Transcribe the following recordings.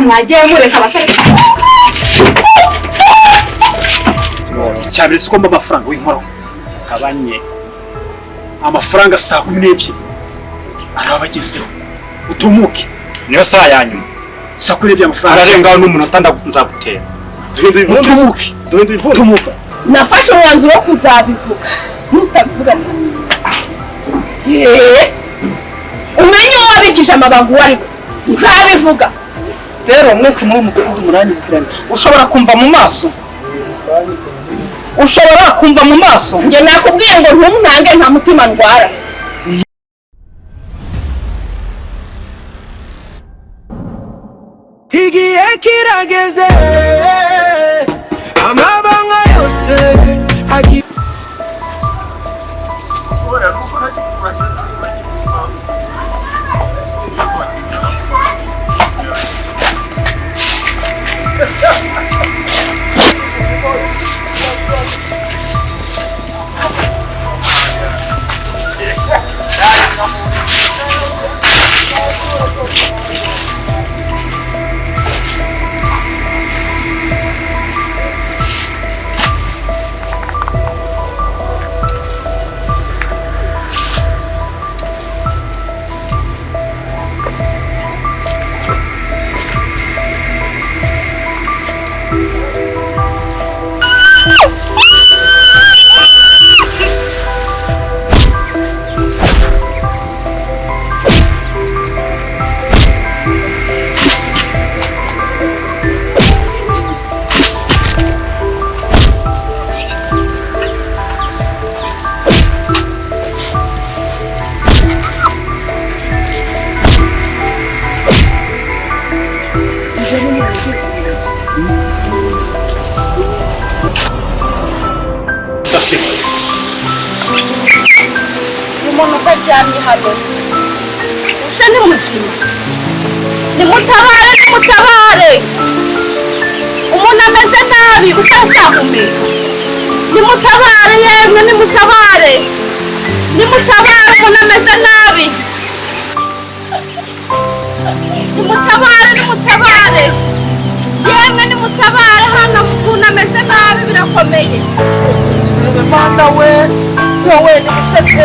mwagiye mureka abasore cyabire siko amafaranga w'inkoraho kabanye amafaranga saa 12 arabagezeho utumuke niyo saa yanyuma saa 12 amafaranga ararengaho n'umunota nzagutera duhindura ivundu tumuka nafashe umwanzuro wo kuzabivuga nutabivuga umenye uwo wabikije amabanga uwo ariko nzabivuga rero mwese muri umudugudu muranyitirana ushobora kumva mu maso njye nakubwiye ngo ntumwange nta mutima ndwara igihe kirageze amabanga yose umuntu utaryamye hano usa ni muzima nimutabare umuntu ameze nabi usa nshahumeka nimutabare yemwe nimutabare umuntu ameze nabi nimutabare yemwe nimutabare hano umuntu ameze nabi birakomeye Mana we wowe n'igitete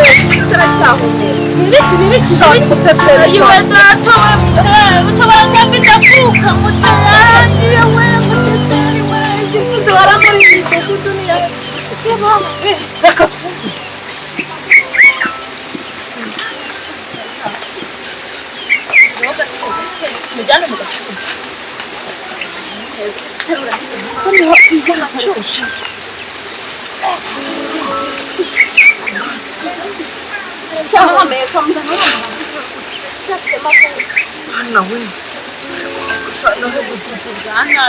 cyahumeka nibiki cyahumeka yiwe data we ushobora kwambika kuka mutayandi we muteteri we ikifuzo waramuri ku dunia reka mujyane mu gacupa Mana we ushaka gutuzigana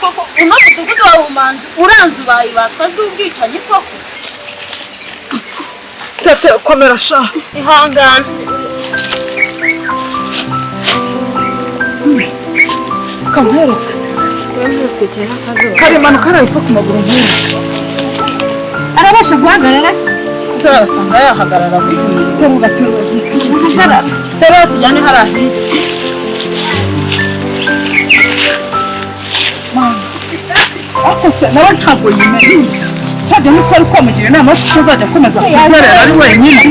koko uno mudugudu wa Bumanzi uranze ubayibaka z'ubwicanyi koko tete komera sha ihangana kamwereka karemano karayipfa ku maguru nk'iyi arabasha guhagarara se arasanga yahagarara guterura tujyane hariya akose nawe ntabwo yimenya cyajya nuko ari kwamugira inama yo kuzajya akomeza kuzerera ari wenyine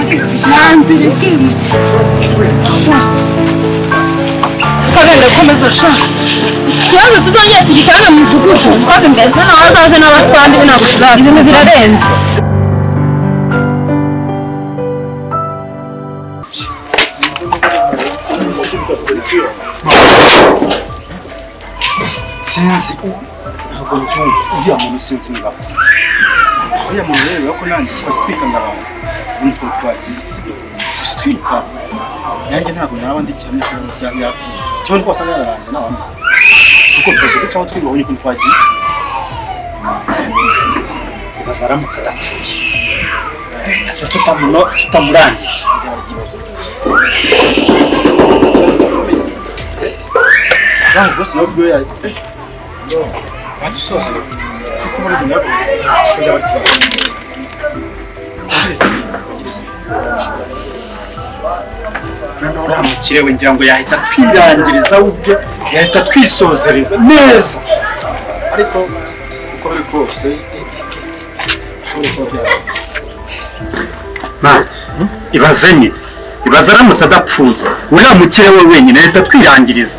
nanzira ikimu kagenda akomeza sha ikibazo tuzongera tugitanga mu mudugudu kandi mbese nawe azaze n'abatwandi ntabwo zaje birarenze sinzi ntabwo ncyumva uriya muntu sinzi niba uriya muntu rero ko nanjye twasitwika ngabantu nuko twagiye gusa twiruka nanjye ntabwo naba ndikihamya ko yapfuye cyangwa ko wasanga yararanje n'abandi kuko twese ducaho twibonye ko twagiye bazaramutse adapfuye ase tutamurangije Vamos, você não viu aí. Pode só, você não. Como ele não é? Você já vai tirar. noneho uramukire we ngira ngo yahita twirangiriza ubwe yahita twisozereza neza ariko uko biri kose ashobora kuba byaba man ibaze nyine ibaze aramutse adapfuye uriya mukire we wenyine leta twirangiriza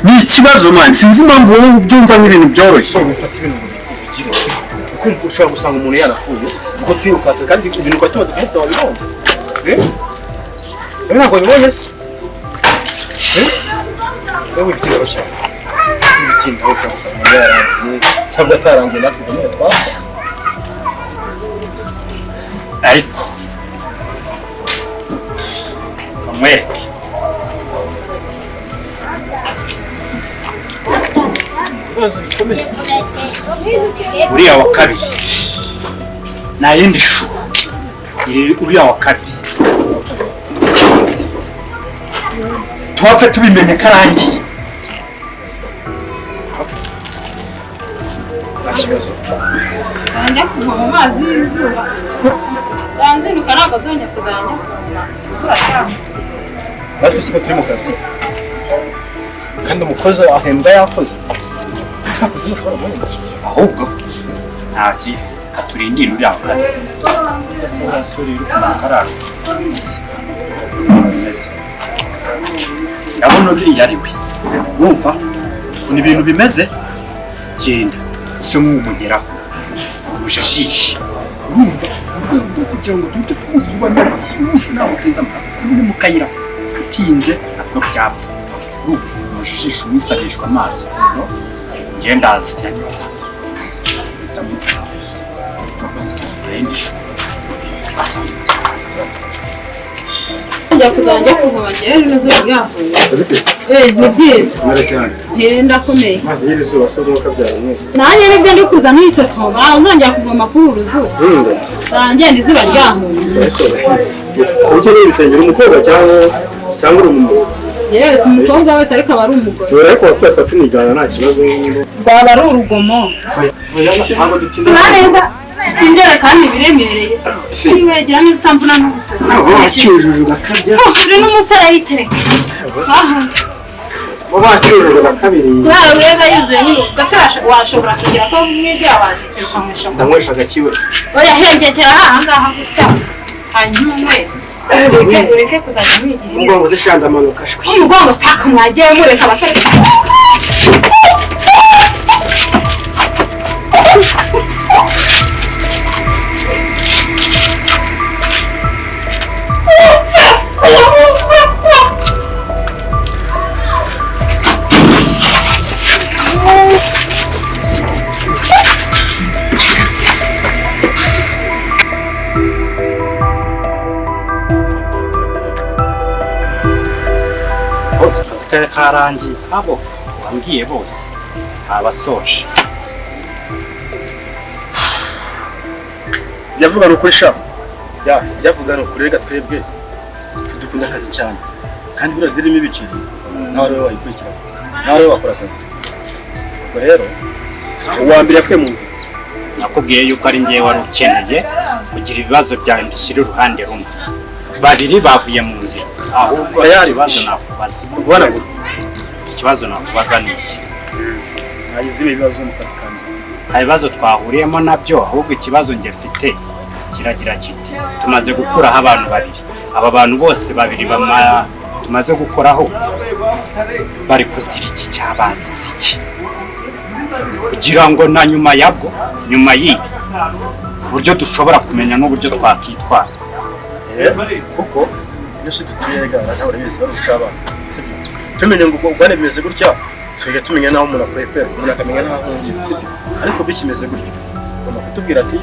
ni ikibazo man sinzi impamvu wowe ubyumva nk'ibintu byoroshye bifata ibintu bigira ukumva ushobora gusanga umuntu yarapfuye kuko twirukase kandi ibintu kwa tumaze kumuta wabibonye ntabwo wabibonye se wowe ibitero cyane ibitindi aho ushobora gusanga umuntu yarangiye cyangwa atarangiye natwe ukamenya twapfa ariko kamwereke ibibazo bikomeye uriya wa kabiri nta yindi shu uriya wa kabiri tuhapfe tubimenye ko arangiye nta kibazo Nanya kuva mu mazi y'izuba. Yanzinuka ntabwo azongera kuzajya kuvoma. Turaryama. natwe siko turi mu kazi kandi umukozi ahembwa yakoze twakoze mushobora kubona ahubwo nta gihe katurindira uriya wa kabiri urasura iri ku mafaranga ndabona uriya ari we wumva ukuntu ibintu bimeze genda use nk'umugeraho umujajishe urumva mu rwego rwo kugira ngo duhite twubanya byihuse nawe uteza amakuru uri mu kayira utinze ntabwo byapfa umujajishe umwisabishwa amaso ngenda azanye urakoze cyane urayindi shu Njya kuzajya kuvoma njyewe n'izuba ryavuye. Ni byiza. Ndakomeye. maze y'iri zuba se nuko byaranye Nanjye nibyo ndi kuza mwitotomba. Nzongera kuvoma kuri uru zuba. Ngenda izuba ryahuye. ukeneye ibitengera umukobwa cyangwa uri umugabo Yewe si umukobwa wese ariko aba ari umugore. dore ariko twese tunigana nta kibazo Rwaba ari urugomo. ntabwo dutinda Tuna neza. Indera kandi biremereye. Sinwegera neza utamvuna n'urutoki. cyujuje bakabya Uri n'umusore yitereka. Aha. bo bacyujuje bakabiri Turara wega yuzuye nyine ugasura washobora kugira ko mwege abantu tukamwisha. ndanywesha agakiwe Oya hengekera aha ngaha gutya. Hanyuma umwe. Ureke kuzajya mwigira. umugongo zishanda amanuka shwi Umugongo saka mwagiye mureka abasore. bose akazi kari karangiye abo wambwiye bose abasoje yavuga ukuri sha yavuga ukuri reka twebwe dukunda akazi cyane kandi buriya birimo ibiceri nawe rero wayikurikira nawe rero wakora akazi ubwo rero uwa mbere yafuye mu nzira nakubwiye yuko ari njyewe wari ukeneye kugira ibibazo byawe mbishyire uruhande rumwe babiri bavuye mu nzira ahubwo ikibazo nakubaza ubona ngo ikibazo nakubaza ni iki nagize ibibazo mu kazi kanjye nta bibazo twahuriyemo nabyo ahubwo ikibazo njye mfite kiragira kiti tumaze gukuraho abantu babiri aba bantu bose babiri tumaze gukoraho bari kuzira iki cyabazize iki kugira ngo na nyuma yabwo nyuma y'ibi uburyo dushobora kumenya n'uburyo twakwitwara kuko iyo si dutuye rega nawe urabizi bari guca abana sibyo tumenye ngo ubwane bimeze gutya tujya tumenya naho umuntu akwepera umuntu akamenya naho ahungiye sibyo ariko bikimeze gutya ugomba kutubwira ati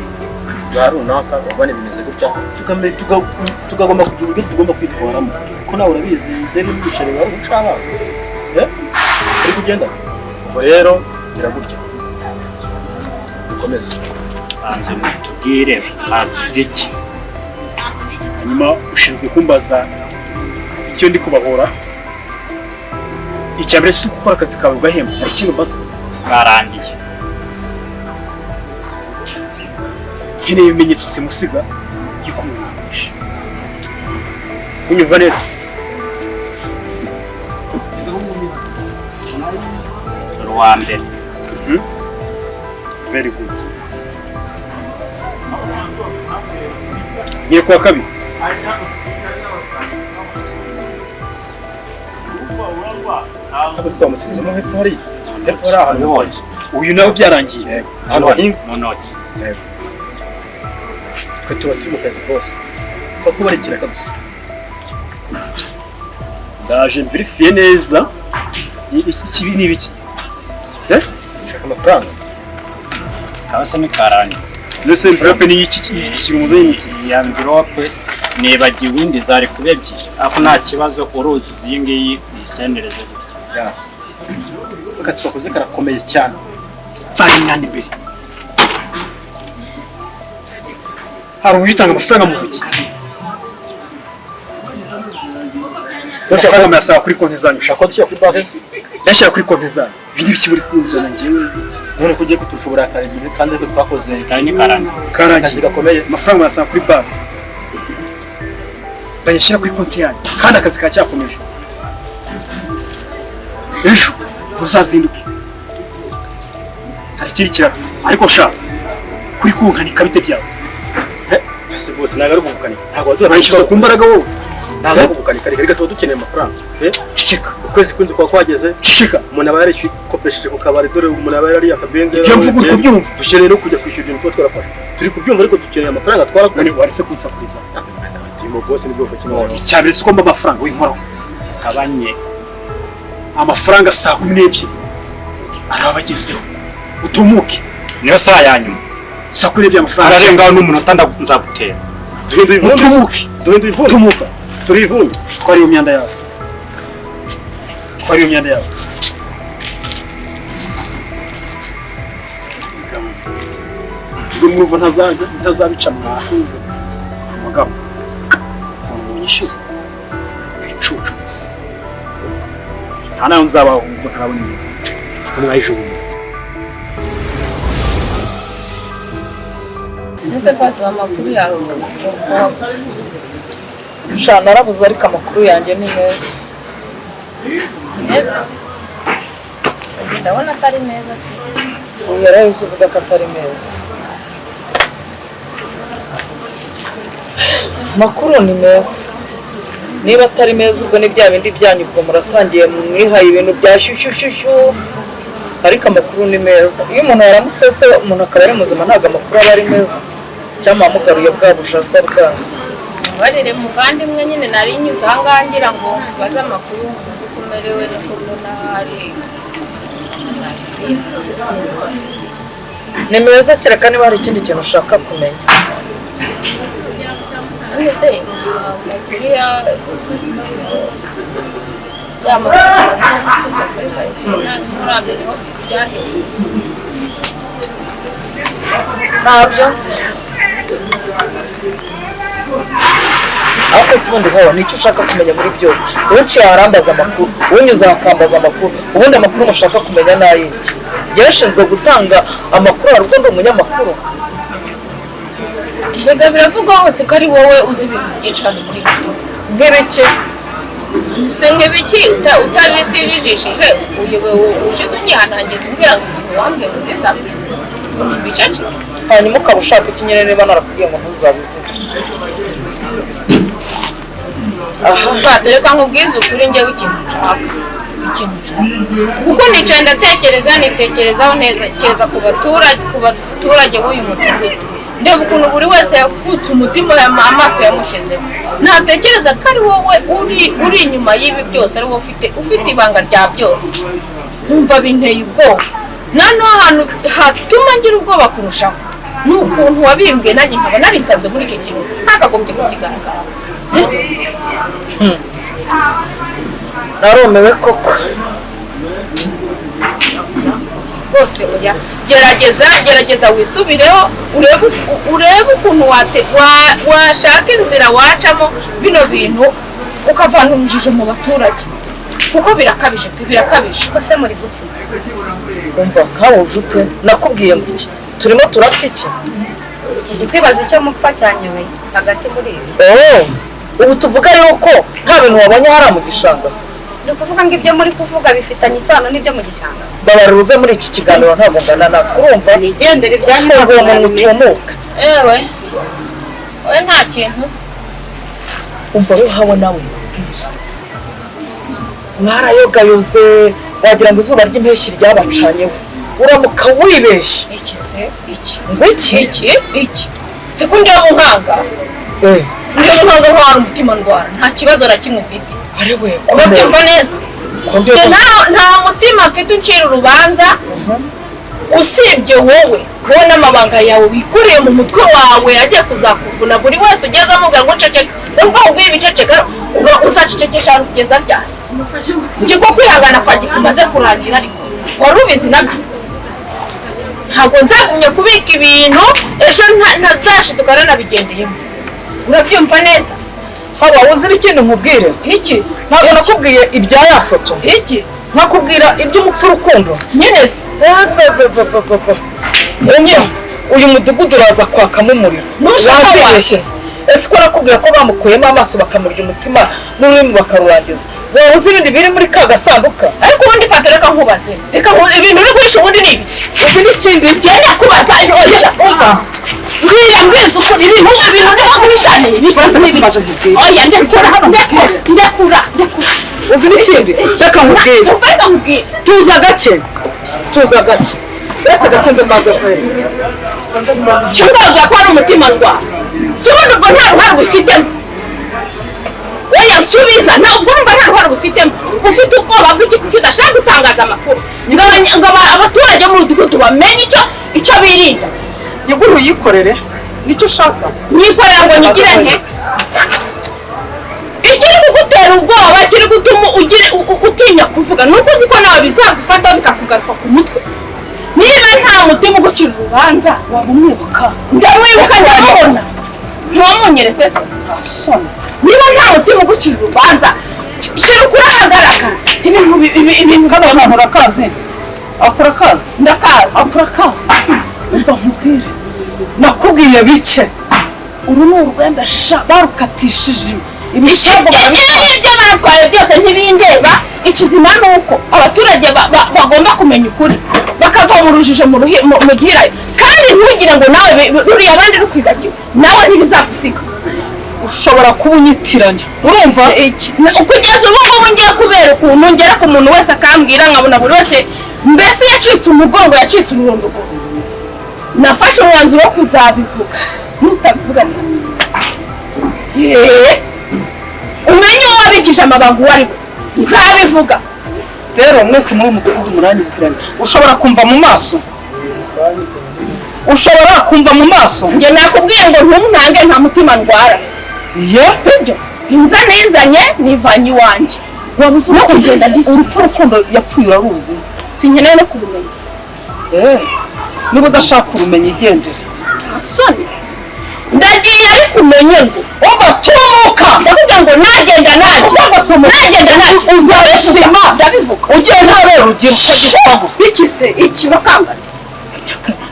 bwa runaka ubwane bimeze gutya tukagomba kugira uburyo tugomba kwitwaramo kuko nawe urabizi rero n'ibiceri bari guca abana uri kugenda ubwo rero gira gutya dukomeze banze mutubwire bazize iki hanyuma ushinzwe kumbaza icyo ndi kubahora icya mbere si gukora akazi kawe ugahemba hari ikintu mbaza barangiye nkeneye ibimenyetso simusiga y'uko umuntu yamwishe unyumva neza uwa mbere. Very good. Ngiye kuwa kabiri. Abo twamutsizemo hepfo hari ahantu hose. Uyu nawe byarangiye. Hano bahinga mu ntoki. Twe tuba turi mu kazi bose. Fa kubarekera kabisa. Ndaje mverifiye neza. Iki kibi ni ibiki? Nshaka amafaranga. Kabasa ni karani. Ndetse envelope ni iki kirumuze n'iki? Iyi envelope nibagiwe indi zari kuba ebyiri. Ako nta kibazo uruzuza iyi ngiyi uyisendereze gutya. Aka twakoze karakomeye cyane. Fari nyandi imbere. Hari uyitanga amafaranga mu ntoki. Amafaranga muyasaba kuri konti zanyu. Ushaka dushyira kuri banki se? Yashyira kuri konti zanyu. Ibindi biki muri kunzana njyewe. None ko ugiye kutushobora akagiye kandi ariko twakoze kandi ni karani. Karangi gakomeye. Amafaranga muyasaba kuri banki. Bayashyira kuri konti yanyu. Kandi akazi kacyakomeje. Ejo uzazinduke. Hari ikindi kiraro. Ariko sha kuri kunkanika bite byawe. Ese bose naga ari kugukanika. Ntabwo waduha ku mbaraga wowe. Naza kugukanika reka tuba dukeneye amafaranga. Ciceka. Ukwezi kwinzu kwa kwageze. Ciceka. Umuntu aba yari kopesheje ku kabari dore umuntu aba yari akabenge. Ibyo mvuga uri kubyumva. Dukeneye no kujya kwishyura ibintu twa twarafasha. Turi kubyumva ariko dukeneye amafaranga twarakuye. Waretse kunsakuriza. Timo bose ni bwoko kimwe. Cyane siko mba amafaranga w'inkoraho. Kabanye Amafaranga 12:00 arabagezeho. Utumuke. Niyo saa ya nyuma. Sakurebye amafaranga. Ararengaho n'umunota nzagutera. Duhinduye ivumbi. Utumuke. Duhinduye ivumbi. Tumuka. Turi ivumbi. Twari iyo myanda yawe. Twari iyo myanda yawe. Rumwumva ntazabica mwahuze. Mugabo. Unyishyuza. Bicucu gusa. Hana nzaba ubwo ntarabona ibintu. Umwayijugu. Ese fata amakuru yawe wabuze. Sha narabuze ariko amakuru yanjye ni meza. Meza? Ndabona atari meza. Uyu yarabizi uvuga ko atari meza. Amakuru ni meza. Niba atari meza ubwo ni bya bindi byanyu ubwo muratangiye mwihaye ibintu bya shyushyushyushyu. Ariko amakuru ni meza. Iyo umuntu yaramutse se umuntu akaba ari muzima ntabwo amakuru aba ari meza. Cyangwa amugaruye bwa bujaza bwanyu. Barire muvandimwe nyine nari nyuze ahangaha ngira ngo baze amakuru ukomerewe nuko mbona hari. Ni meza kereka niba hari ikindi kintu ushaka kumenya. Ese amakuru ya makuru mazina zituka kuri karitsiye nturamenyeho ibyahiye. Ntabyo nzi. Ariko si ubundi hoho nicyo ushaka kumenya muri byose. Uciye arambaza amakuru, unyuze akambaza amakuru. Ubundi amakuru mushaka kumenya n'ayiki. Njyewe nshinzwe gutanga amakuru hari ubwo ndi umunyamakuru. Erega biravugwa hose ko ari wowe uzi ibintu byinshi hano muri ibi. Nk'ibiki? Se nk'ibiki utajijishije uyobewe ushize unyihanangiriza umbwira ngo wambwiye ngo sinzabivuga. Ni ibicaci. Hanyuma ukaba ushaka iki nyine niba narakubwiye ngo ntuzabivuge. Fata reka nkubwize ukuri njyewe ikintu nshaka. Kuko nicaye nitekerezaho neza kereza ku baturage b'uyu mudugudu. Ndeba ukuntu buri wese yakutse umutima amaso yamushizeho. Ntatekereza ko ari wowe uri inyuma y'ibi byose ari wowe ufite ibanga rya byose. Numva binteye ubwoba. Nano ahantu hatuma ngira ubwoba kurushaho ni ukuntu wabimbwe nanjye nkaba narisanze muri icyo kintu ntakagombye kukigaragara. Narumiwe koko. Bose oya gerageza wisubireho urebe ukuntu washaka inzira wacamo bino bintu ukavana urujijo mu baturage kuko birakabije. Ese muri gupfuza Umva nkawe ujute nakubwiye ngo iki turimo turapfa iki? ndi kwibaza icyo mupfa cyanyobeye hagati muri ibi. Ubu tuvuga yuko nta bintu wabonye hariya mu gishanga. ni ukuvuga ngo ibyo muri kuvuga bifitanye isano n'ibyo mu gishanga. Babara uve muri iki kiganiro ntabwo mbana natwe urumva Nigendere funga uwo muntu utumuka ewe nta kintu uzi. umva rero hawe nawe mwarayogayoze wagira ngo izuba ry'impeshyi ryabacanyeho uramuka wibeshye. Iki se iki ngo iki se ko ndiyo munkanga ndiyo munkanga ntwara umutima ndwara nta kibazo na kimwe ufite. ari we urabyumva neza nta mutima mfite uncira urubanza usibye wowe n'amabanga yawe wikoreye mu mutwe wawe agiye kuzakuvuna buri wese ugeze amubwira ngo ceceka ubwo ubwiye ibiceceka uzacecekesha kugeza ryari njye ko kwihangana kwanjye kumaze kurangira ariko wari ubizi nabyo ntabwo nzagumye kubika ibintu ejo ntazashiduka nanabigendeyemo urabyumva neza. haba uzi n'ikindi nkubwire iki ntabwo nakubwiye ibya ya foto iki nakubwira iby'umupfu urukundo nyine se uyu mudugudu uraza kwakamo umuriro wabibeshyeze ese ko nakubwiye ko bamukuyemo amaso bakamurya umutima n'ururimi bakarurangiza waba uzi ibindi biri muri ka gasanduka ariko ubundi fata reka nkubaze ibintu uri guhisha ubundi ni ibiki uzi n'ikindi genda kubaza umva mbwira ukuri ibintu urimo guhisha ni ibiki oya ndekura uzi n'ikindi reka nkubwire tuza gake uretse gake nze maze kwereka cyumvaga ko ari umutima ndwara si ubundi ubwo nta ruhare ubifitemo oya nsubiza ntabwo urumva nta ruhare ubifitemo ufite ubwoba bw'iki kuki udashaka gutangaza amakuru ngo abaturage mu mudugudu bamenye icyo birinda yiguru yikorere nicyo ushaka nyikorera ngo nyigire nke ikiri kugutera ubwoba kiri gutuma utinya kuvuga nuko uzi ko nawe bizagufata bikakugaruka ku mutwe. Niba nta mutima ugucira urubanza waba umwibuka ndamwibuka ndamubona ntiwamunyeretse se niba nta mutima ugucira urubanza shira ukuri ahagaragara ibintu abantu urakazi akurakazi ndakazi akurakazi umva nkubwire nakubwiye bike uru ni urwembe barukatishije ibyo batwaye byose ntibindeba ikizima ni uko abaturage bagomba kumenya ukuri bakava mu rujijo mu gihirayo kandi ntugire ngo nawe ruriya abandi rukwibagiwe nawe ntibizagusiga ushobora kuba unyitiranya urumva kugeza ubu ngubu ngiye kubera ukuntu ngera ku muntu wese akambwira nkabona buri wese mbese yacitse umugongo yacitse ururondogoro nafashe umwanzuro wo kuzabivuga nutabivuga umenye uwo wabikije amabanga uwo ari we nzabivuga rero mwese muri umudugudu muranyitiranya ushobora kumva mu maso njye nakubwiye ngo ntuntange nta mutima ndwara sibyo inza nizanye nivanye iwanjye wabuze no kugenda urupfu urukundo yapfuye uraruzi sinkeneye no kubumenya niba udashaka kubumenya igendere asoni ndagiye ariko umenye ngo ugatumuka ndavuga ngo nagenda uzabishima ndabivuga ugiye ntabera ugira ukagira gusa iki bakangana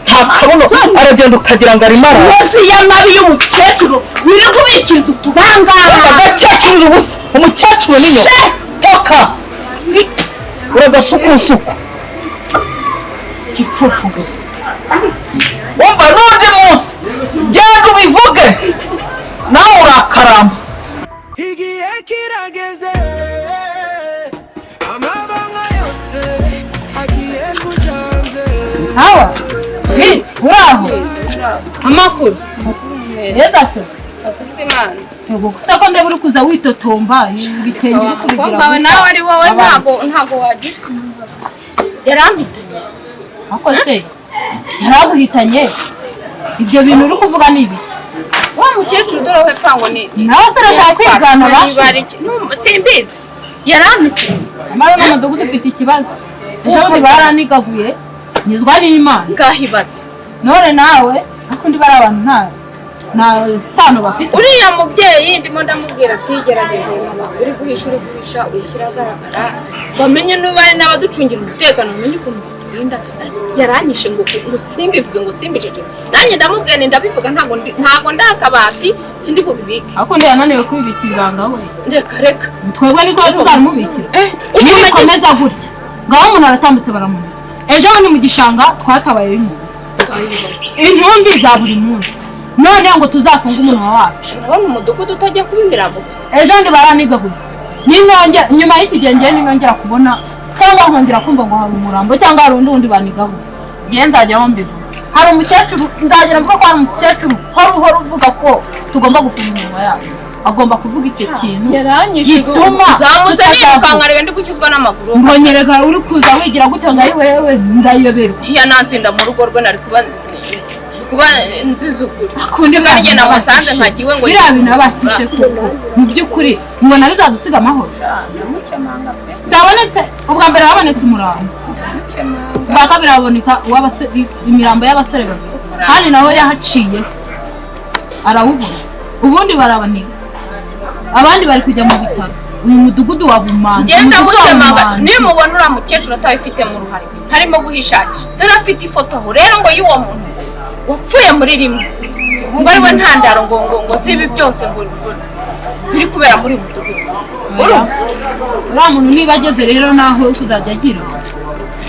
nta kabuno aragenda ukagira ngo arimo araza munsi y'amabi y'umukecuru biri kubikiriza utubangara agakecuru ubusa umukecuru niyo toka uragasukusuku gicucu gusa wumva n'undi munsi genda ubivuge nawe urakaramba igihe kirageze amabanga yose agiye kujanze hawa uraho amakuru neza se afite imana yego gusa ko ndabura kuza witotomba ibitenge uri kubigira umukobwa we nawe ari wowe ntago wagira yarampitanye ako se yaraguhitanye ibyo bintu uri kuvuga ni ibiki wa mukecuru dore we pfango ni nawe se arashaka kwiganura simbizi yarampitanye amara n'umudugudu ufite ikibazo ejo bundi baranigaguye nyizwa n'Imana ngahibaza none nawe akundi bari abantu nta sano bafite uriya mubyeyi ndimo ndamubwira ati gerageze mama uri guhisha uyishyira ahagaragara bamenye niba ari n'abaducungira umutekano bamenye ukuntu Linda yaranyishe ngo simbivuge ngo simbicece nanjye ndamubwiye ndabivuga ntago ndakabati sindi bubibike ako ndi yananiwe kwibikira ibanga we reka twebwe niko tuzamubikira nibikomeza gutya ngaho umuntu aratambutse baramuniza ejo ni mu gishanga twatabaye intumbi za buri munsi none ngo tuzafunga umunwa wacu urabona umudugudu utajya kuba imirambo gusa ejo ndi baraniga gutya ninongera nyuma y'ikigenge ninongera kubona cyangwa nkongera kumva ngo hari umurambo cyangwa hari undi baniga gutya ngiye nzajya mbivuga hari umukecuru ndagira mvuga ko hari umukecuru hora uvuga ko tugomba gufunga umunwa yacu agomba kuvuga icyo kintu yaranyishiguma zamutse nirukanka ndi gukizwa n'amaguru mbonyerega uri kuza wigira gutya ngo ari wewe ndayoberwa yanansinda mu rugo rwe nari kuba nziza ukuri sinarye namusanze nkagiwe ngo biriya bintu abatishe koko mu by'ukuri mbona bizadusiga amahoro zabonetse ubwa mbere habonetse umurambo ubwa kabiri haboneka imirambo y'abasore babiri kandi nawe yahaciye arawubona ubundi barabanika abandi bari kujya mu bitaro uyu mudugudu wa Bumanzi ngenda mutemanga nimubona uriya mukecuru atabifite mu ruhare harimo guhishakisha dore afite ifoto aho rero ngo y'uwo muntu wapfuye muri rimwe ngo ariwe ntandaro ngo si ibi byose ngo biri kubera muri uyu mudugudu uriya muntu niba ageze rero naho uzajya agira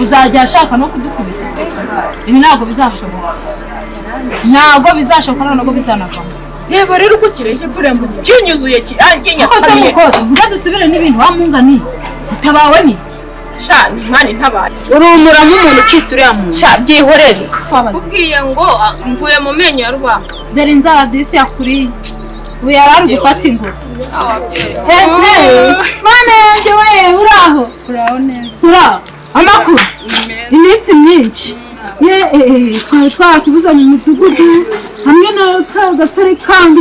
uzajya ashaka no kudukubita ibi ntabwo bizashoboka ntabwo bizanavamo reba rero uko kireshye kuremba kinyuzuye kinyasamiye vuga dusubire n'ibintu wamungani utabawe n'iki sha ni mani ntabaye urumura nk'umuntu ukitse uriya muntu sha byihorere ubwiye ngo mvuye mu menyo ya rubaho dore inzara disi yakuriye ubu yari ari gufata ingoro mane yanjye we uraho neza amakuru iminsi myinshi twari twarakibuze mu mudugudu hamwe na ka gasore kandi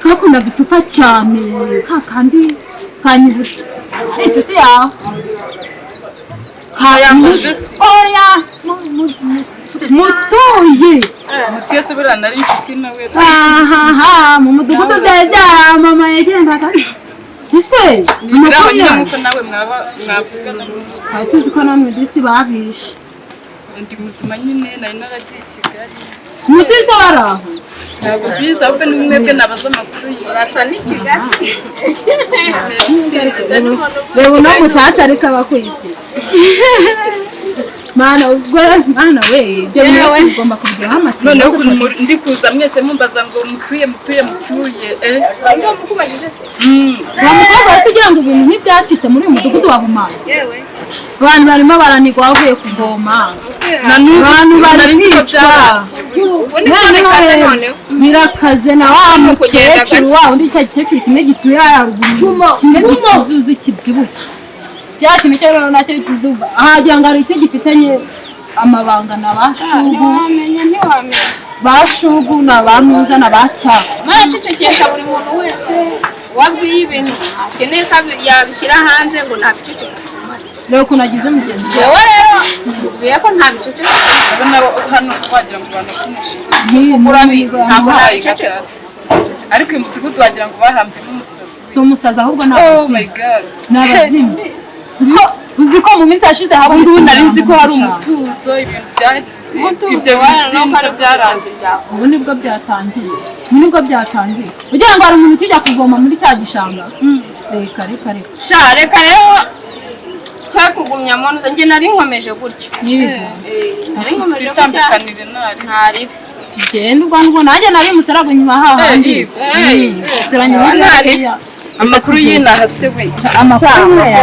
kakundaga icupa cyane kakandi kanyibutse inshuti yawe oya mutuye mutese buriya nari inshuti nawe mu mudugudu byari mama yagendaga ese amakuru yawe nk'uko nawe mwavugana twari tuzi ko namwe disi babishe ndi muzima nyine nari naragiye i Kigali mutize bari aho ntabwo byiza ahubwo ni mwebwe nabaza amakuru urasa n'i Kigali reba uno mutaca ariko aba ku isi mana we ibyo nawe ugomba kubigiraho amatsiko noneho ndi kuza mwese mumbaza ngo mutuye mukubajije se wa mukobwa wese ugira ngo ibintu ntibyacitse muri uyu mudugudu wa Bumanzi abantu barimo baranigwa bavuye kuvoma abantu bari kwica birakaze na wa mukecuru wa undi cya gikecuru kimwe gituye haruguru kimwe gituzuzi kibyibushye cya kintu cyo nacyo kizuba ahagira ngo ari icyo gifitanye amabanga na bashugu na bamuza na bacya maracecekesha buri muntu wese wabwiye ibintu akeneye yabishyira hanze ngo ntabiceceka rero ko nagize mugenzi yewe rero biye ko ntabiceceka nabo hano wagira ngo abantu kumushinga urabizi ntabwo ntabiceceka ariko uyu mudugudu wagira ngo bahambye n'umusazi si umusazi ahubwo oh my god n'abazimu uzi ko mu minsi yashize haba ubu nari nzi ko hari umutuzo ibintu byagize ibyo bintu no ari byarazi ubu nibwo byatangiye ugira ngo hari umuntu ukijya kuvoma muri cya gishanga reka reka rero twe kugumya monuze njye nari nkomeje gutyo nari nkomeje gutambikanire ntari tugenda ubwo nanjye nari mutarago nyuma hahandi turanye amakuru y'inaha se we amakuru ya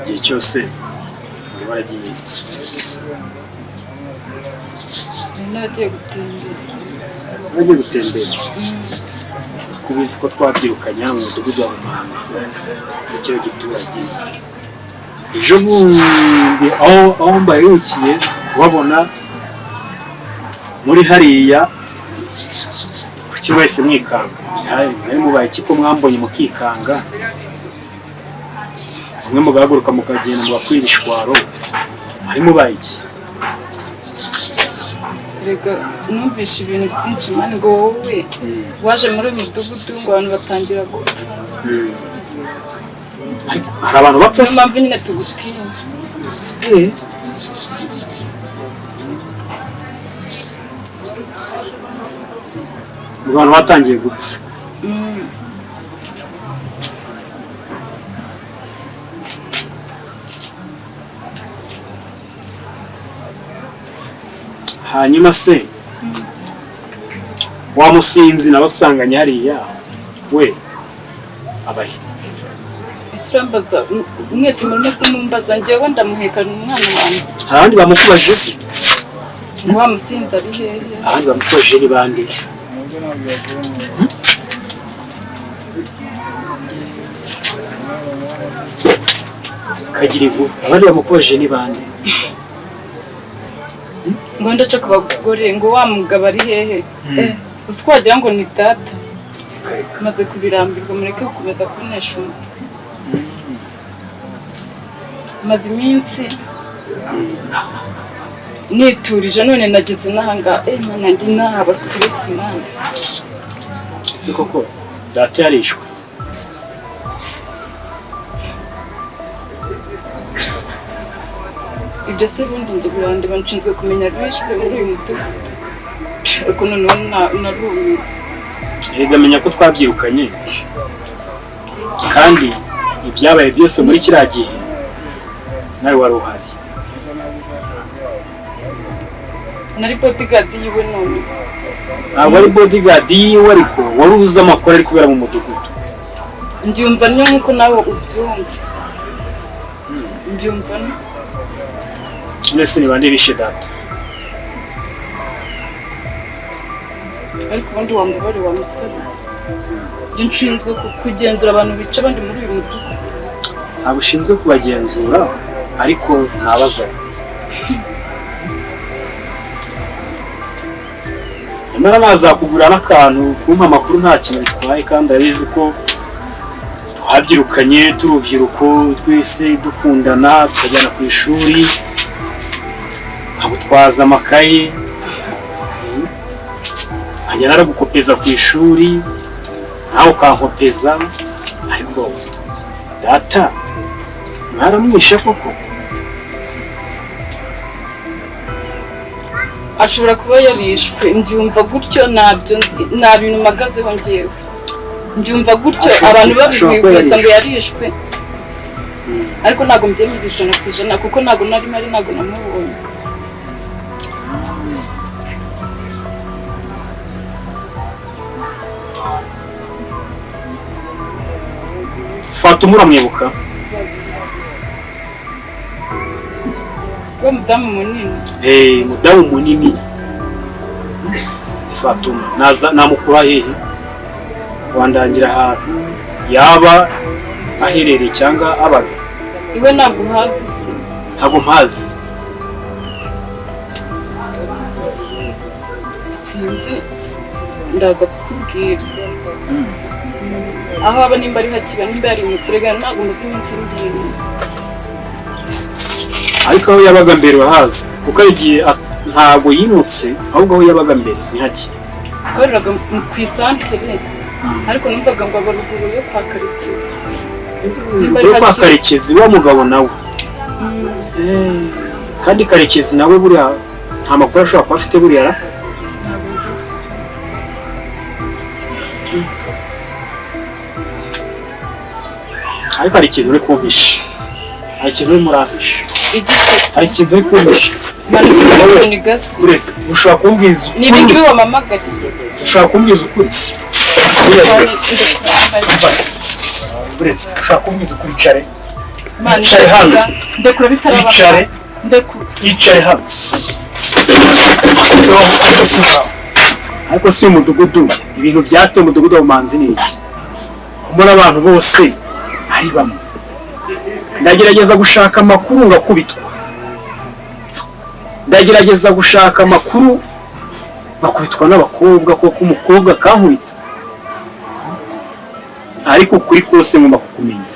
igihe cyose bari baragiye nagiye gutembera kubizi ko twabyirukanye hano mu mudugudu wa Bumanzi n'icyo giturage ejo bundi aho mbaherukiye kubabona muri hariya kuki wese mwikanga mwari mubaye iki ko mwambonye mukikanga mwe mugahaguruka mukagenda mubakwira ishwaro mwari mubaye iki rega numvishe ibintu byinshi mani ngo wowe waje muri uyu mudugudu ngo abantu batangira gupfa hari abantu bapfa niyo mpamvu nyine tugutinya abantu batangiye gupfa hanyuma se wa musinzi nabasanganye hariya we abahe Isrambaza mwese murimo kumumbaza njyewe ndamuhekana umwana wanjye abandi bamukubajije se wa musinzi ari hehe abandi bamukubajije ni bande kagira inkuru abandi bamukubajije ni bande ngo ndaca ku bagore ngo wa mugabo ari hehe uzi ko wagira ngo ni data maze kubirambirwa mureke gukomeza kunesha umutwe maze iminsi niturije none nageze n'ahanga nanjye nahaba stress mande ese koko data yarishwe ibyo se bundi nzi birandeba nshinzwe kumenya bishwe muri uyu mudugudu ariko noneho narumiwe erega menya ko twabyirukanye kandi ibyabaye byose muri kiriya gihe nawe wari uhari nari bodyguard yiwe none ntabwo ari bodyguard yiwe ariko wari uzi amakuru ari kubera mu mudugudu mbyumva niyo nk'uko nawe ubyumva mbyumva no mwese ni bande bishe data ariko ubundi wamubare wa musore njye nshinzwe kugenzura abantu bica abandi muri uyu mudugudu ntabwo ushinzwe kubagenzura ariko ntabaza nyamara nazakugura n'akantu kumpa amakuru nta kintu bitwaye kandi arabizi ko twabyirukanye turubyiruko twese dukundana tukajyana ku ishuri nkagutwaza amakaye nkajya naragukopeza ku ishuri nawe ukankopeza ariko data mwaramwishe koko ashobora kuba yarishwe mbyumva gutyo ntabyo nzi nta bintu mpagazeho njyewe mbyumva gutyo abantu babibwiriza ngo yarishwe ariko ntabwo mbyemeza 100% kuko ntabwo nari mari ntabwo namubonye Fatuma uramwibuka wa mudamu munini mudamu munini Fatuma namukura hehe wandangira ahantu yaba aherereye cyangwa abaga iwe ntabwo hazi se ntabwo mpazi sinzi ndaza kukubwira aho aba nimba ari hakiba nimba yari mu kirega ntabwo muzi iminsi mbiri ariko aho yabaga mbere bahazi kuko igihe ntabwo yimutse ahubwo aho yabaga mbere ni haki twariraga ku isantere ariko numvaga ngo abaruguru yo kwa Karekezi yo kwa Karekezi wa mugabo nawe kandi Karekezi nawe buriya nta makuru ashobora kuba afite buriya ntabwo mbizi ariko hari ikintu uri kumpisha hari ikintu uri murampisha igitesi hari ikintu uri kumpisha manisi ni gasi uretse ushobora kumbwiza ni ibingibi wamamagariye ushobora kumbwiza ukuri uretse ushobora kumbwiza ukuri icare icare hano ndekura bitaraba icare ndekura yicare hano ariko si umudugudu ibintu byateye umudugudu wa Bumanzi ni iki kumura abantu bose ari bamwe ndagerageza gushaka amakuru ngakubitwa ndagerageza gushaka amakuru bakubitwa n'abakobwa kuko umukobwa kankubita ariko kuri kose ngomba kukumenya